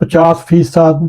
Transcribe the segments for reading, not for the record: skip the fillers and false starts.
50%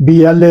BLA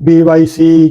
BYC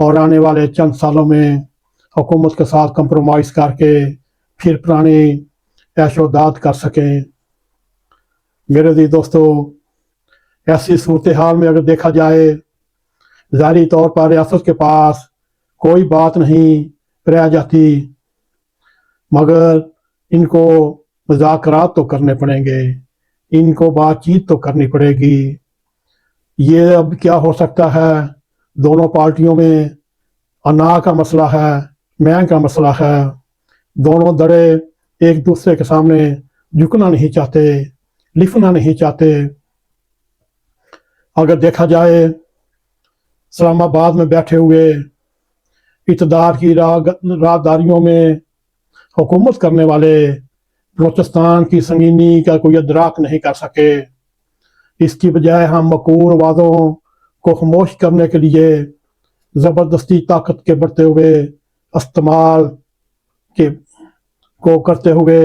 اور آنے والے چند سالوں میں حکومت کے ساتھ کمپرومائز کر کے پھر پرانی عیش و داد کر سکیں۔ میرے عزیز دوستو، ایسی صورتحال میں اگر دیکھا جائے ظاہری طور پر ریاست کے پاس کوئی بات نہیں رہ جاتی، مگر ان کو مذاکرات تو کرنے پڑیں گے، ان کو بات چیت تو کرنی پڑے گی۔ یہ اب کیا ہو سکتا ہے، دونوں پارٹیوں میں انا کا مسئلہ ہے، میں کا مسئلہ ہے، دونوں دڑے ایک دوسرے کے سامنے جھکنا نہیں چاہتے، لکھنا نہیں چاہتے۔ اگر دیکھا جائے اسلام آباد میں بیٹھے ہوئے اقتدار کی راہداریوں میں حکومت کرنے والے بلوچستان کی سنگینی کا کوئی ادراک نہیں کر سکے، اس کی بجائے ہم مکور وعدوں کو خاموش کرنے کے لیے زبردستی طاقت کے بڑھتے ہوئے استعمال کو کرتے ہوئے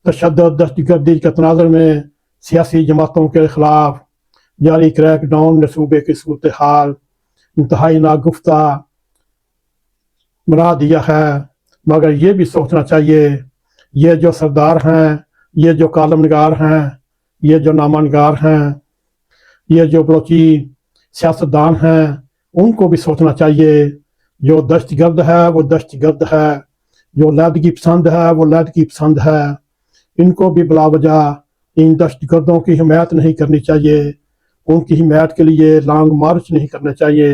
تشدد دہشت گردی کے تناظر میں سیاسی جماعتوں کے خلاف جاری کریک ڈاؤن نے صوبے کی صورتحال انتہائی ناگفتہ بنا دیا ہے۔ مگر یہ بھی سوچنا چاہیے، یہ جو سردار ہیں، یہ جو کالم نگار ہیں، یہ جو نامہ نگار ہیں، یہ جو بلوچی سیاستدان ہیں، ان کو بھی سوچنا چاہیے، جو دہشت گرد ہے وہ دہشت گرد ہے، جو علیحدگی پسند ہے وہ علیحدگی پسند ہے۔ ان کو بھی بلا وجہ ان دہشت گردوں کی حمایت نہیں کرنی چاہیے، ان کی حمایت کے لیے لانگ مارچ نہیں کرنے چاہیے،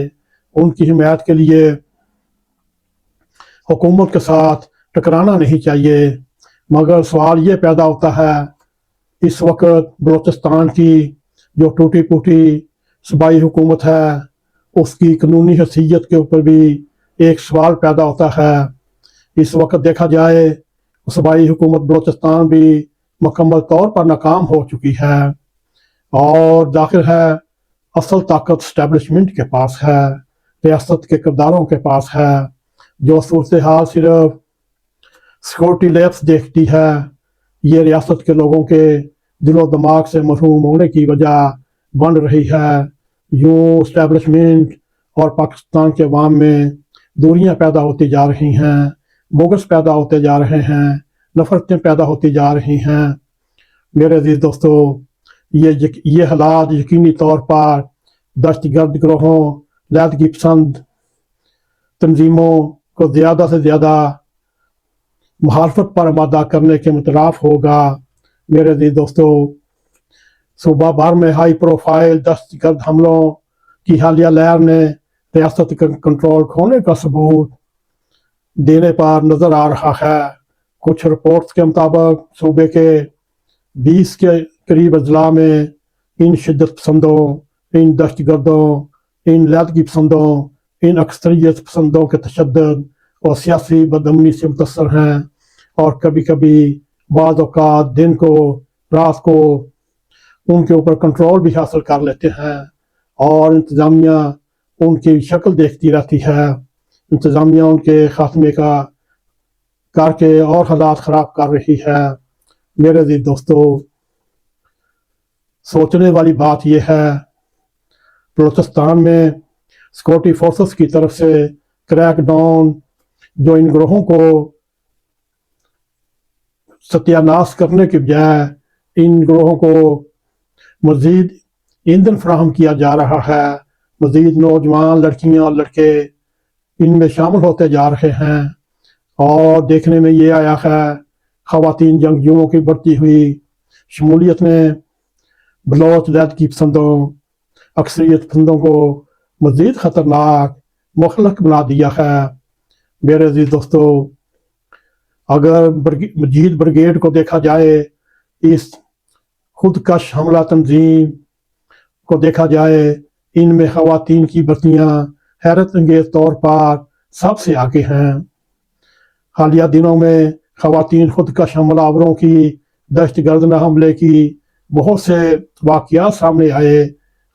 ان کی حمایت کے لیے حکومت کے ساتھ ٹکرانا نہیں چاہیے۔ مگر سوال یہ پیدا ہوتا ہے، اس وقت بلوچستان کی جو ٹوٹی پھوٹی صوبائی حکومت ہے، اس کی قانونی حیثیت کے اوپر بھی ایک سوال پیدا ہوتا ہے۔ اس وقت دیکھا جائے صوبائی حکومت بلوچستان بھی مکمل طور پر ناکام ہو چکی ہے، اور ظاہر ہے اصل طاقت اسٹیبلشمنٹ کے پاس ہے، ریاست کے کرداروں کے پاس ہے، جو صورتحال صرف سیکورٹی لیپس دیکھتی ہے، یہ ریاست کے لوگوں کے دل و دماغ سے محروم ہونے کی وجہ بن رہی ہے۔ یوں اسٹیبلشمنٹ اور پاکستان کے عوام میں دوریاں پیدا ہوتی جا رہی ہیں، بغض پیدا ہوتے جا رہے ہیں، نفرتیں پیدا ہوتی جا رہی ہیں۔ میرے عزیز دوستو، یہ حالات یقینی طور پر دہشت گرد گروہوں، علیحدگی پسند تنظیموں کو زیادہ سے زیادہ مخالفت پر آمادہ کرنے کے مترادف ہوگا۔ میرے عزیز دوستو، صوبہ بھر میں ہائی پروفائل دہشت گرد حملوں کی حالیہ لہر نے ریاست کا کنٹرول کھونے کا ثبوت دینے پر نظر آ رہا ہے۔ کچھ رپورٹس کے مطابق صوبے کے 20 کے قریب اضلاع میں ان شدت پسندوں، ان دہشت گردوں، ان علیحدگی پسندوں، ان اکثریت پسندوں کے تشدد اور سیاسی بدامنی سے متاثر ہیں، اور کبھی کبھی بعض اوقات دن کو رات کو ان کے اوپر کنٹرول بھی حاصل کر لیتے ہیں، اور انتظامیہ ان کی شکل دیکھتی رہتی ہے، انتظامیہ ان کے خاتمے کا کر کے اور حالات خراب کر رہی ہے۔ میرے عزیز دوستو، سوچنے والی بات یہ ہے، بلوچستان میں سیکورٹی فورسز کی طرف سے کریک ڈاؤن جو ان گروہوں کو ستیہ ناش کرنے کے بجائے ان گروہوں کو مزید ایندھن فراہم کیا جا رہا ہے، مزید نوجوان لڑکیاں اور لڑکے ان میں شامل ہوتے جا رہے ہیں، اور دیکھنے میں یہ آیا ہے خواتین جنگجوؤں کی بڑھتی ہوئی شمولیت نے بلوچ علیحدگی پسندوں، اکثریت پسندوں کو مزید خطرناک مخلق بنا دیا ہے۔ میرے عزیز دوستو، اگر مجید بریگیڈ کو دیکھا جائے، اس خودکش حملہ تنظیم کو دیکھا جائے، ان میں خواتین کی بھرتیاں حیرت انگیز طور پر سب سے آگے ہیں۔ حالیہ دنوں میں خواتین خودکش حملہ آوروں کی دہشت گردانہ حملے کی بہت سے واقعات سامنے آئے،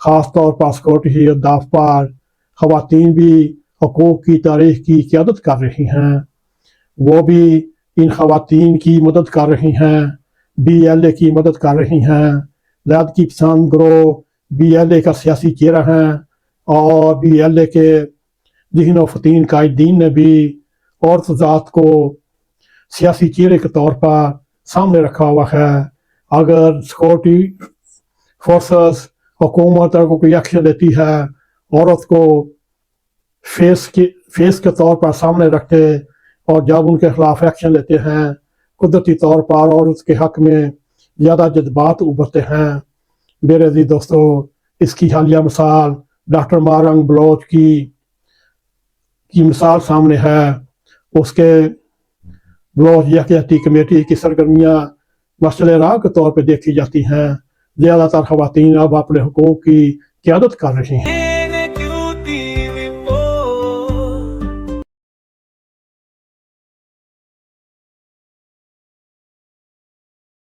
خاص طور پر سیکورٹی اہداف پر خواتین بھی حقوق کی تاریخ کی قیادت کر رہی ہیں، وہ بھی ان خواتین کی مدد کر رہی ہیں، بی ایل اے کی مدد کر رہی ہیں، علیحدگی پسند گروہ بی ایل اے کا سیاسی چہرہ ہیں، اور بی ایل اے کے ذہن و فطین قائدین نے بھی عورت ذات کو سیاسی چہرے کے طور پر سامنے رکھا ہوا ہے۔ اگر سیکورٹی فورسز حکومت اگر کوئی ایکشن لیتی ہے، عورت کو فیس کے طور پر سامنے رکھتے اور جب ان کے خلاف ایکشن لیتے ہیں، قدرتی طور پر عورت کے حق میں زیادہ جذبات ابھرتے ہیں۔ میرے عزیز دوستو، اس کی حالیہ مثال ڈاکٹر مارنگ بلوچ کی مثال سامنے ہے۔ اس کے بلوچ یکجہتی کمیٹی کی سرگرمیاں مشعل راہ کے طور پہ دیکھی جاتی ہیں۔ زیادہ تر خواتین اب اپنے حقوق کی قیادت کر رہی ہیں۔